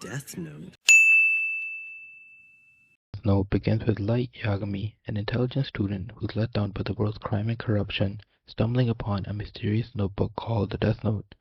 Death Note. Death Note begins with Light Yagami, an intelligent student who's let down by the world's crime and corruption, stumbling upon a mysterious notebook called the Death Note.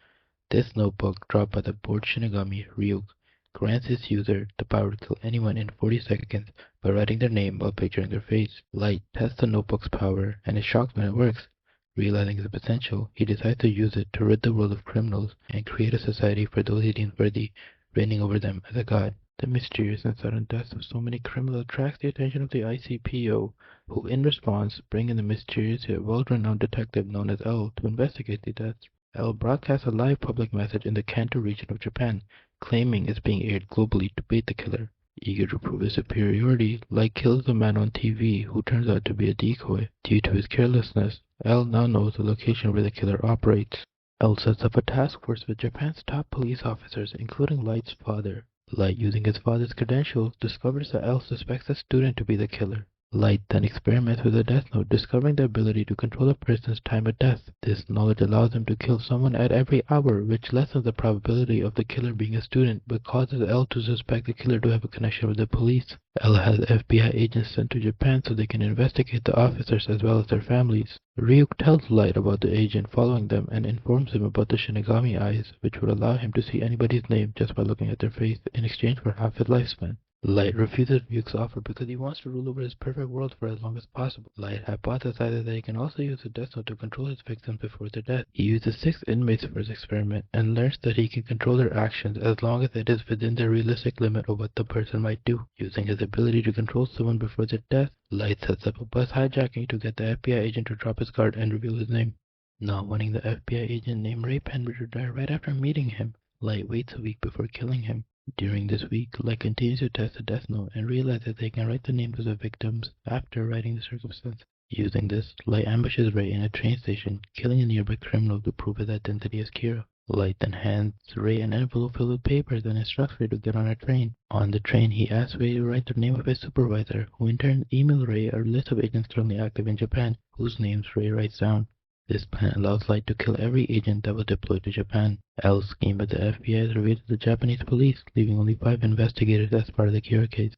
This notebook, dropped by the bored Shinigami Ryuk, grants its user the power to kill anyone in 40 seconds by writing their name while picturing their face. Light tests the notebook's power and is shocked when it works. Realizing its potential, he decides to use it to rid the world of criminals and create a society for those he deems worthy, reigning over them as a god. The mysterious and sudden deaths of so many criminals attracts the attention of the ICPO, who in response bring in the mysterious yet well-renowned detective known as L to investigate the deaths. L broadcasts a live public message in the Kanto region of Japan, claiming it's being aired globally to bait the killer. Eager to prove his superiority, Light kills the man on TV who turns out to be a decoy. Due to his carelessness, L now knows the location where the killer operates. L sets up a task force with Japan's top police officers, including Light's father. Light, using his father's credentials, discovers that L suspects a student to be the killer. Light then experiments with the Death Note, discovering the ability to control a person's time of death. This knowledge allows him to kill someone at every hour, which lessens the probability of the killer being a student, but causes L to suspect the killer to have a connection with the police. L has FBI agents sent to Japan so they can investigate the officers as well as their families. Ryuk tells Light about the agent following them and informs him about the Shinigami eyes, which would allow him to see anybody's name just by looking at their face in exchange for half his lifespan. Light refuses Ryuk's offer because he wants to rule over his perfect world for as long as possible. Light hypothesizes that he can also use the Death Note to control his victims before their death. He uses 6 inmates for his experiment and learns that he can control their actions as long as it is within the realistic limit of what the person might do. Using his ability to control someone before their death, Light sets up a bus hijacking to get the FBI agent to drop his guard and reveal his name. Not wanting the FBI agent named Ray Penber to die right after meeting him, Light waits a week before killing him. During this week, Light continues to test the Death Note and realizes they can write the names of the victims after writing the circumstances. Using this, Light ambushes Ray in a train station, killing a nearby criminal to prove his identity as Kira. Light then hands Ray an envelope filled with papers and instructs Ray to get on a train. On the train, he asks Ray to write the name of his supervisor, who in turn emails Ray a list of agents currently active in Japan, whose names Ray writes down. This plan allows Light to kill every agent that was deployed to Japan. L's scheme with the FBI is revealed to the Japanese police, leaving only 5 investigators as part of the Kira case.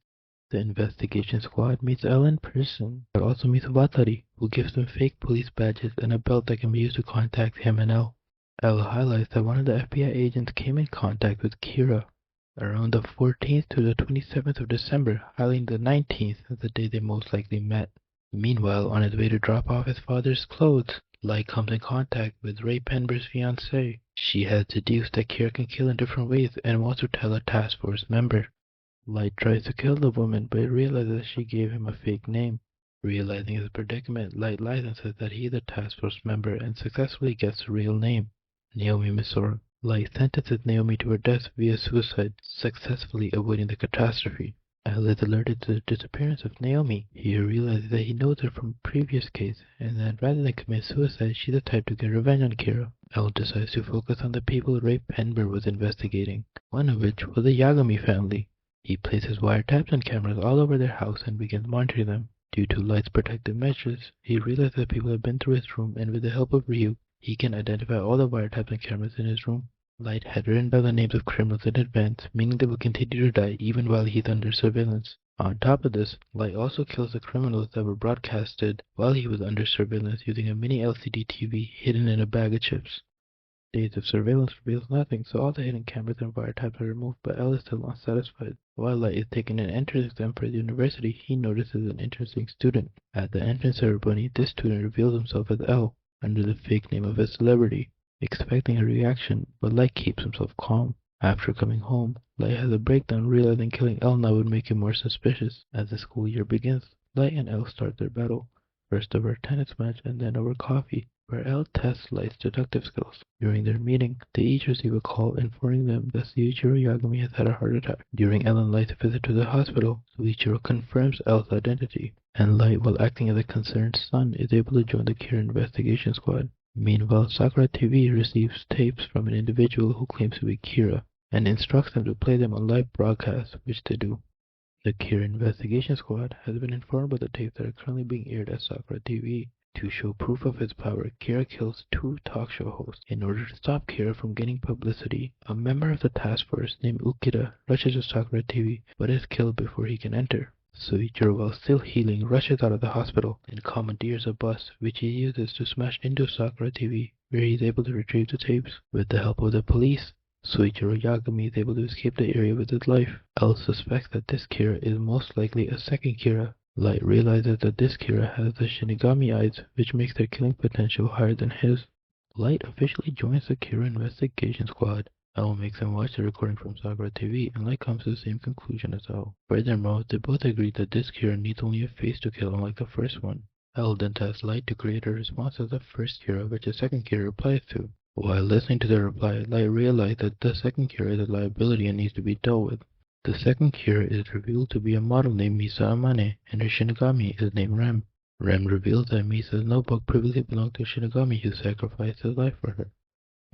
The investigation squad meets L in person, but also meets Watari, who gives them fake police badges and a belt that can be used to contact him and L. L highlights that one of the FBI agents came in contact with Kira around the 14th to the 27th of December, highlighting the 19th as the day they most likely met. Meanwhile, on his way to drop off his father's clothes, Light comes in contact with Ray Penber's fiancée. She has deduced that Kira can kill in different ways and wants to tell a task force member. Light tries to kill the woman, but realizes she gave him a fake name. Realizing his predicament, Light lies and says that he is a task force member and successfully gets the real name, Naomi Misora. Light sentences Naomi to her death via suicide, successfully avoiding the catastrophe. L is alerted to the disappearance of Naomi. He realizes that he knows her from a previous case, and that rather than commit suicide, she's the type to get revenge on Kira. L decides to focus on the people Ray Penber was investigating, one of which was the Yagami family. He places wiretaps and cameras all over their house and begins monitoring them. Due to Light's protective measures, he realizes that people have been through his room, and with the help of Ryuk, he can identify all the wiretaps and cameras in his room. Light had written down the names of criminals in advance, meaning they will continue to die even while he's under surveillance. On top of this, Light also kills the criminals that were broadcasted while he was under surveillance using a mini LCD TV hidden in a bag of chips. Days of surveillance reveals nothing, so all the hidden cameras and wiretaps are removed, but L is still not satisfied. While Light is taking an entrance exam for the university, he notices an interesting student. At the entrance ceremony, this student reveals himself as L, under the fake name of a celebrity. Expecting a reaction, but Light keeps himself calm. After coming home, Light has a breakdown, realizing killing L now would make him more suspicious. As the school year begins, Light and L start their battle, first over a tennis match and then over coffee, where L tests Light's deductive skills. During their meeting, they each receive a call informing them that Suichiro Yagami has had a heart attack. During L and Light's visit to the hospital, Suichiro confirms L's identity, and Light, while acting as a concerned son, is able to join the Kira investigation squad. Meanwhile, Sakura TV receives tapes from an individual who claims to be Kira, and instructs them to play them on live broadcasts, which they do. The Kira investigation squad has been informed of the tapes that are currently being aired at Sakura TV, To show proof of his power, Kira kills two talk show hosts. In order to stop Kira from getting publicity, a member of the task force named Ukida rushes to Sakura TV but is killed before he can enter. Soichiro, while still healing, rushes out of the hospital and commandeers a bus, which he uses to smash into Sakura TV, where he is able to retrieve the tapes. With the help of the police, Soichiro Yagami is able to escape the area with his life. L suspects that this Kira is most likely a second Kira. Light realizes that this Kira has the Shinigami eyes, which makes their killing potential higher than his. Light officially joins the Kira investigation squad. L makes him watch the recording from Sakura TV, and Light comes to the same conclusion as L. Furthermore, they both agree that this Kira needs only a face to kill, unlike the first one. L then tells Light to create a response as the first Kira, which the second Kira replies to. While listening to the reply, Light realizes that the second Kira is a liability and needs to be dealt with. The second Kira is revealed to be a model named Misa Amane, and her Shinigami is named Rem. Rem reveals that Misa's notebook previously belonged to a Shinigami who sacrificed his life for her.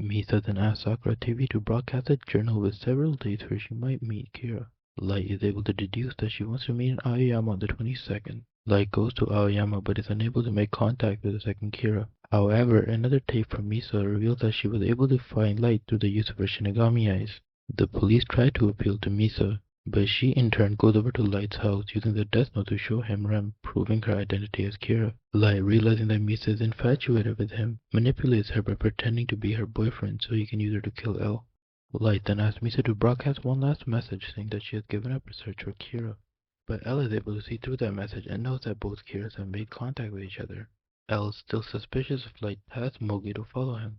Misa then asks Sakura TV to broadcast a journal with several dates where she might meet Kira. Light is able to deduce that she wants to meet in Aoyama on the 22nd. Light goes to Aoyama but is unable to make contact with the second Kira. However, another tape from Misa reveals that she was able to find Light through the use of her Shinigami eyes. The police try to appeal to Misa, but she in turn goes over to Light's house using the Death Note to show him Rem, proving her identity as Kira. Light, realizing that Misa is infatuated with him, manipulates her by pretending to be her boyfriend so he can use her to kill L. Light then asks Misa to broadcast one last message saying that she has given up her search for Kira. But L is able to see through that message and knows that both Kiras have made contact with each other. L is still suspicious of Light, asks Mogi to follow him.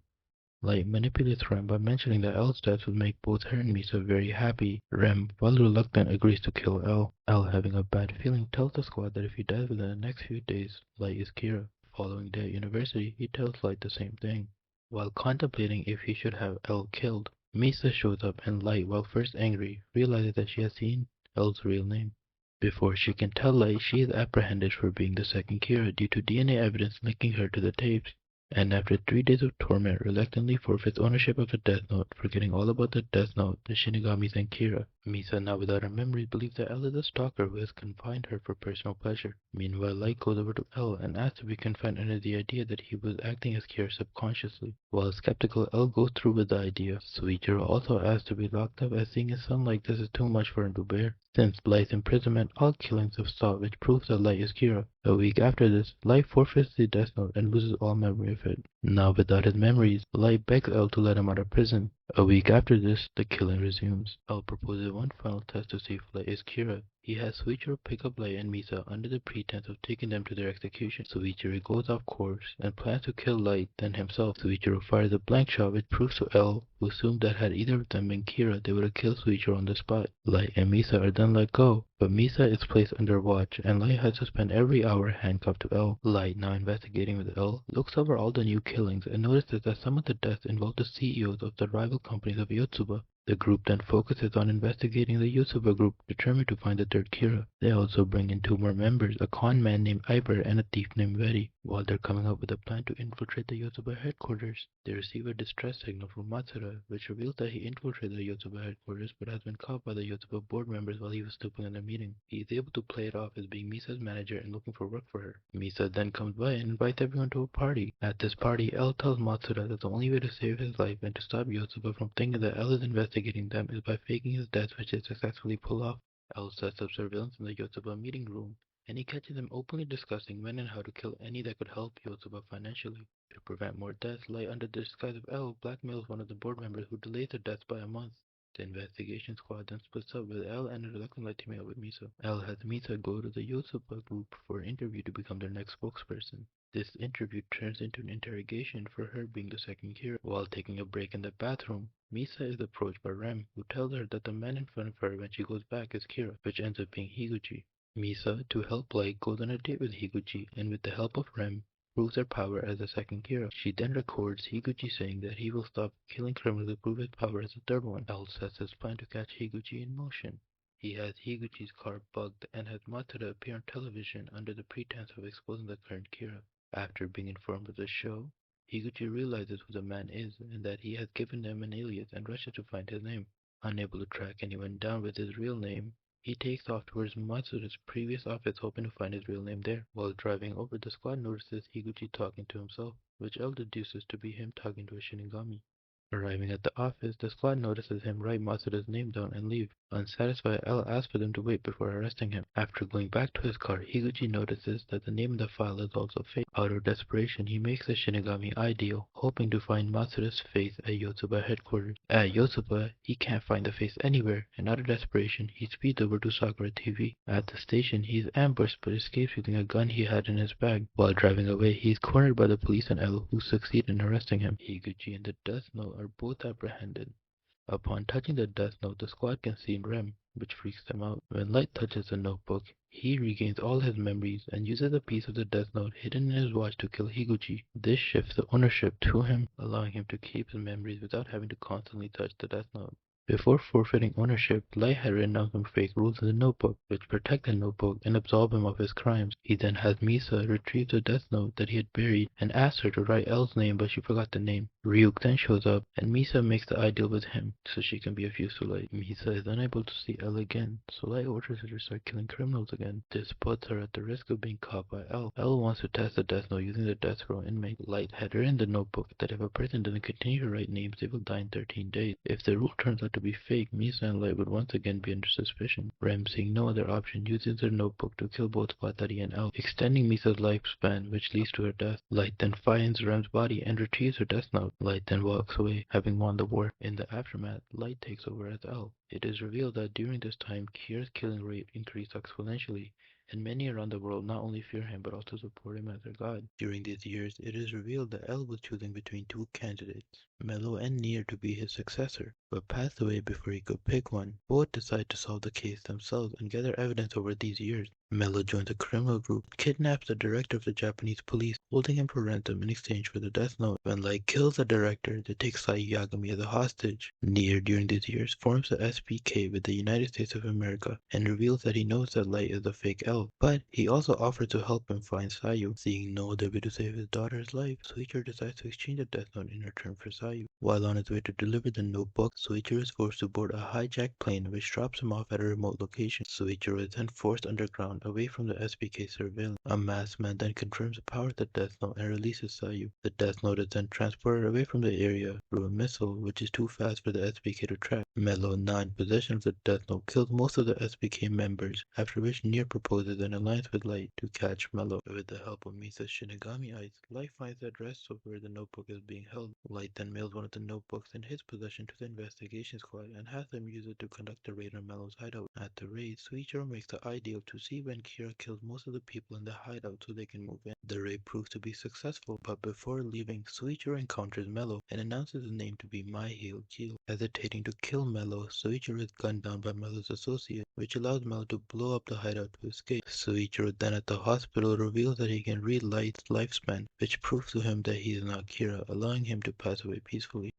Light manipulates Rem by mentioning that L's death would make both her and Misa very happy. Rem, while reluctant, agrees to kill L. L, having a bad feeling, tells the squad that if he dies within the next few days, Light is Kira. Following day at university, he tells Light the same thing. While contemplating if he should have L killed, Misa shows up and Light, while first angry, realizes that she has seen L's real name. Before she can tell Light, she is apprehended for being the second Kira due to DNA evidence linking her to the tapes, and after 3 days of torment reluctantly forfeits ownership of the Death Note, forgetting all about the Death Note, the Shinigamis, and Kira. Misa, now without her memories, believes that L is a stalker who has confined her for personal pleasure. Meanwhile, Light goes over to L and asks to be confined under the idea that he was acting as Kira subconsciously. While skeptical, L goes through with the idea. Soichiro also asks to be locked up, as seeing his son like this is too much for him to bear. Since Light's imprisonment, all killings have stopped, which proves that Light is Kira. A week after this, Light forfeits the Death Note and loses all memory of it. Now without his memories, Light begs L to let him out of prison. A week after this, the killing resumes. L proposes one final test to see if Light is Kira. He has Soichiro pick up Light and Misa under the pretense of taking them to their execution. Soichiro goes off course and plans to kill Light, then himself. Soichiro fires a blank shot which proves to L, who assumed that had either of them been Kira, they would have killed Soichiro on the spot. Light and Misa are then let go, but Misa is placed under watch and Light has to spend every hour handcuffed to L. Light, now investigating with L, looks over all the new killings and notices that some of the deaths involve the CEOs of the rival companies of Yotsuba. The group then focuses on investigating the Yotsuba group, determined to find the third Kira. They also bring in two more members, a con man named Iber and a thief named Veri. While they're coming up with a plan to infiltrate the Yotsuba headquarters, they receive a distress signal from Matsuda, which reveals that he infiltrated the Yotsuba headquarters but has been caught by the Yotsuba board members while he was sleeping in a meeting. He is able to play it off as being Misa's manager and looking for work for her. Misa then comes by and invites everyone to a party. At this party, L tells Matsuda that the only way to save his life and to stop Yotsuba from thinking that L is investigating them is by faking his death, which they successfully pull off. L sets up surveillance in the Yotsuba meeting room, and he catches them openly discussing when and how to kill any that could help Yotsuba financially. To prevent more deaths, Light, under the disguise of L, blackmails one of the board members who delays their deaths by a month. The investigation squad then splits up, with L and a reluctant Light teaming up with Misa. L has Misa go to the Yotsuba group for an interview to become their next spokesperson. This interview turns into an interrogation for her being the second Kira. While taking a break in the bathroom, Misa is approached by Rem, who tells her that the man in front of her when she goes back is Kira, which ends up being Higuchi. Misa, to help Light, goes on a date with Higuchi, and with the help of Rem, proves her power as the second Kira. She then records Higuchi saying that he will stop killing criminals to prove his power as the third one. L sets his plan to catch Higuchi in motion. He has Higuchi's car bugged and has Matsuda appear on television under the pretense of exposing the current Kira. After being informed of the show, Higuchi realizes who the man is and that he has given them an alias and rushes to find his name. Unable to track anyone down with his real name, He takes off towards Matsuda's previous office hoping to find his real name there. While driving over, the squad notices Higuchi talking to himself, which L deduces to be him talking to a Shinigami. Arriving at the office, the squad notices him write Matsuda's name down and leave. Unsatisfied, L asks for them to wait before arresting him. After going back to his car, Higuchi notices that the name in the file is also fake. Out of desperation, he makes a Shinigami ideal, hoping to find Matsuda's face at Yotsuba headquarters. At Yotsuba, he can't find the face anywhere, and out of desperation, he speeds over to Sakura TV. At the station, he is ambushed but escapes using a gun he had in his bag. While driving away, he is cornered by the police and L, who succeed in arresting him. Higuchi and the Death Note are both apprehended. Upon touching the Death Note, the squad can see Rem, which freaks them out. When Light touches the notebook, he regains all his memories and uses a piece of the Death Note hidden in his watch to kill Higuchi. This shifts the ownership to him, allowing him to keep his memories without having to constantly touch the Death Note. Before forfeiting ownership, Light had written down some fake rules in the notebook, which protect the notebook and absolve him of his crimes. He then has Misa retrieve the Death Note that he had buried and asks her to write L's name, but she forgot the name. Ryuk then shows up, and Misa makes the ideal with him, so she can be of use to Light. Misa is unable to see L again, so Light orders her to start killing criminals again. This puts her at the risk of being caught by L. L wants to test the Death Note using the Death Row inmate. Light had written in the notebook that if a person doesn't continue to write names, they will die in 13 days. If the rule turns out to be fake, Misa and Light would once again be under suspicion. Rem, seeing no other option, uses her notebook to kill both Watari and L, extending Misa's lifespan, which leads to her death. Light then finds Rem's body and retrieves her Death Note. Light then walks away, having won the war. In the aftermath, Light takes over as L. It is revealed that during this time, Kira's killing rate increased exponentially, and many around the world not only fear him but also support him as their god. During these years, it is revealed that L was choosing between two candidates, Mello and Nier, to be his successor, but passed away before he could pick one. Both decide to solve the case themselves and gather evidence over these years. Mello joins a criminal group, kidnaps the director of the Japanese police, holding him for ransom in exchange for the Death Note. When Light kills the director, they take Sai Yagami as a hostage. Nier, during these years, forms the SPK with the United States of America and reveals that he knows that Light is the fake L, but he also offers to help him find Sayu. Seeing no other way to save his daughter's life, Soichiro decides to exchange the Death Note in return for Sayu. While on his way to deliver the notebook, Soichiro is forced to board a hijacked plane which drops him off at a remote location. Soichiro is then forced underground, away from the SPK surveillance. A masked man then confirms the power of the Death Note and releases Sayu. The Death Note is then transported away from the area through a missile which is too fast for the SPK to track. Mello, now in possession of the Death Note, kills most of the SPK members, after which Nier proposes an alliance with Light to catch Mello. With the help of Misa's Shinigami eyes, Light finds the address of where the notebook is being held. Light then mails one of the notebooks in his possession to the investigation squad and has them use it to conduct a raid on Mello's hideout. At the raid, Suichiro makes the ideal to see when Kira kills most of the people in the hideout so they can move in. The raid proves to be successful, but before leaving, Suichiro encounters Mello and announces his name to be Maihiro Kyo. Hesitating to kill Mello, Suichiro is gunned down by Mello's associate, which allows Mello to blow up the hideout to escape. Suichiro then at the hospital reveals that he can read Light's lifespan, which proves to him that he is not Kira, allowing him to pass away peacefully.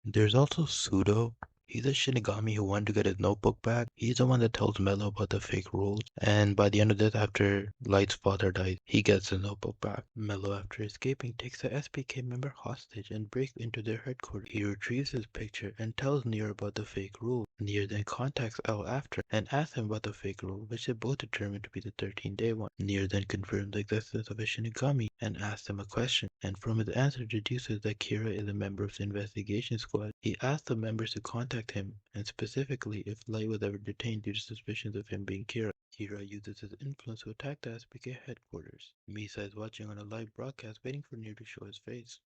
There's also Pseudo. He's a Shinigami who wanted to get his notebook back. He's the one that tells Mello about the fake rules. And by the end of this, after Light's father dies, he gets the notebook back. Mello, after escaping, takes the SPK member hostage and breaks into their headquarters. He retrieves his picture and tells Nier about the fake rule. Nier then contacts L after and asks him about the fake rule, which they both determine to be the 13-day one. Nier then confirms the existence of a Shinigami and asks him a question, and from his answer deduces that Kira is a member of the investigation squad. He asks the members to contact him, and specifically if Light was ever detained due to suspicions of him being Kira. Kira uses his influence to attack the SPK headquarters. Misa is watching on a live broadcast waiting for Nier to show his face.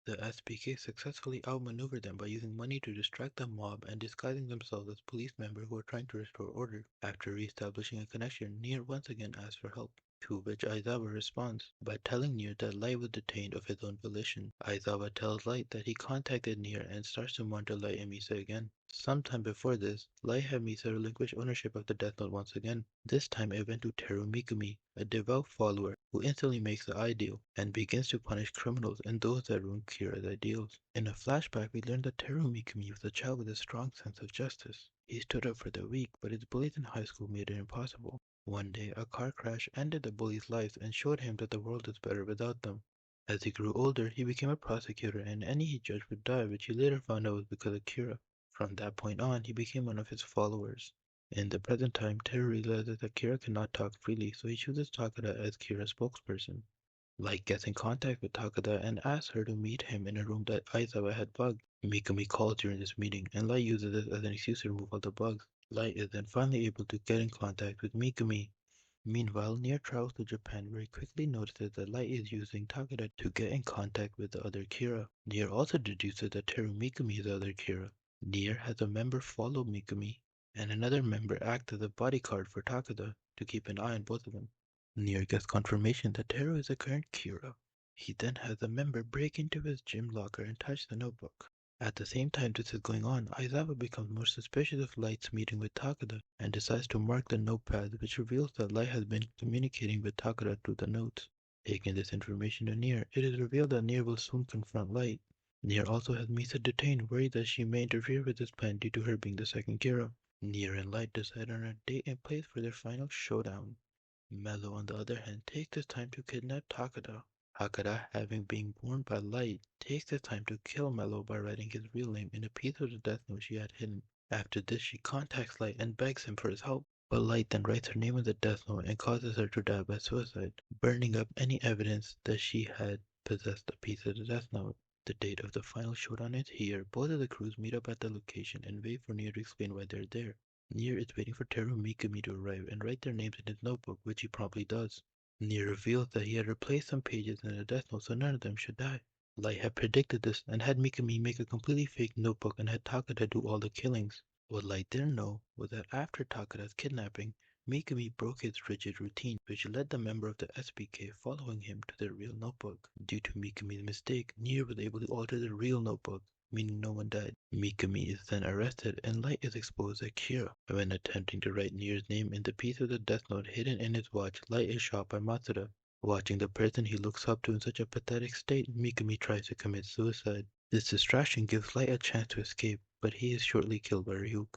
The SPK successfully outmaneuvered them by using money to distract the mob and disguising themselves as police members who are trying to restore order. After re-establishing a connection, Nier once again asks for help, to which Aizawa responds by telling Nier that Light was detained of his own volition. Aizawa tells Light that he contacted Nier and starts to monitor Light and Misa again. Sometime before this, Light had Misa relinquish ownership of the Death Note once again. This time it went to Teru Mikumi, a devout follower who instantly makes the ideal and begins to punish criminals and those that ruin Kira's ideals. In a flashback, we learn that Teru Mikumi was a child with a strong sense of justice. He stood up for the weak, but his bullies in high school made it impossible. One day, a car crash ended the bullies' lives and showed him that the world is better without them. As he grew older, he became a prosecutor, and any he judged would die, which he later found out was because of Kira. From that point on, he became one of his followers. In the present time, Teru realizes that Kira cannot talk freely, so he chooses Takada as Kira's spokesperson. Light gets in contact with Takada and asks her to meet him in a room that Aizawa had bugged. Mikami calls during this meeting, and Light uses it as an excuse to remove all the bugs. Light is then finally able to get in contact with Mikami. Meanwhile, Nier travels to Japan where he quickly notices that Light is using Takada to get in contact with the other Kira. Nier also deduces that Teru Mikami is the other Kira. Nier has a member follow Mikami, and another member act as a bodyguard for Takada to keep an eye on both of them. Nier gets confirmation that Teru is the current Kira. He then has a member break into his gym locker and touch the notebook. At the same time this is going on, Aizawa becomes more suspicious of Light's meeting with Takada and decides to mark the notepad, which reveals that Light has been communicating with Takada through the notes. Taking this information to Nier, it is revealed that Nier will soon confront Light. Nier also has Misa detained, worried that she may interfere with his plan due to her being the second Kira. Nier and Light decide on a date and place for their final showdown. Mello, on the other hand, takes his time to kidnap Takada. Takada, having been born by Light, takes the time to kill Mello by writing his real name in a piece of the death note she had hidden. After this, she contacts Light and begs him for his help, but Light then writes her name in the death note and causes her to die by suicide, burning up any evidence that she had possessed a piece of the death note. The date of the final showdown is here. Both of the crews meet up at the location and wait for Nier to explain why they're there. Nier is waiting for Teru Mikami to arrive and write their names in his notebook, which he promptly does. Nier reveals that he had replaced some pages in the death note so none of them should die. Light had predicted this and had Mikami make a completely fake notebook and had Takada do all the killings. What Light didn't know was that after Takada's kidnapping, Mikami broke his rigid routine, which led the member of the SPK following him to their real notebook. Due to Mikami's mistake, Nier was able to alter the real notebook, meaning no one died. Mikami is then arrested and Light is exposed as Kira. When attempting to write Nier's name in the piece of the death note hidden in his watch, Light is shot by Matsuda. Watching the person he looks up to in such a pathetic state, Mikami tries to commit suicide. This distraction gives Light a chance to escape, but he is shortly killed by Ryuk.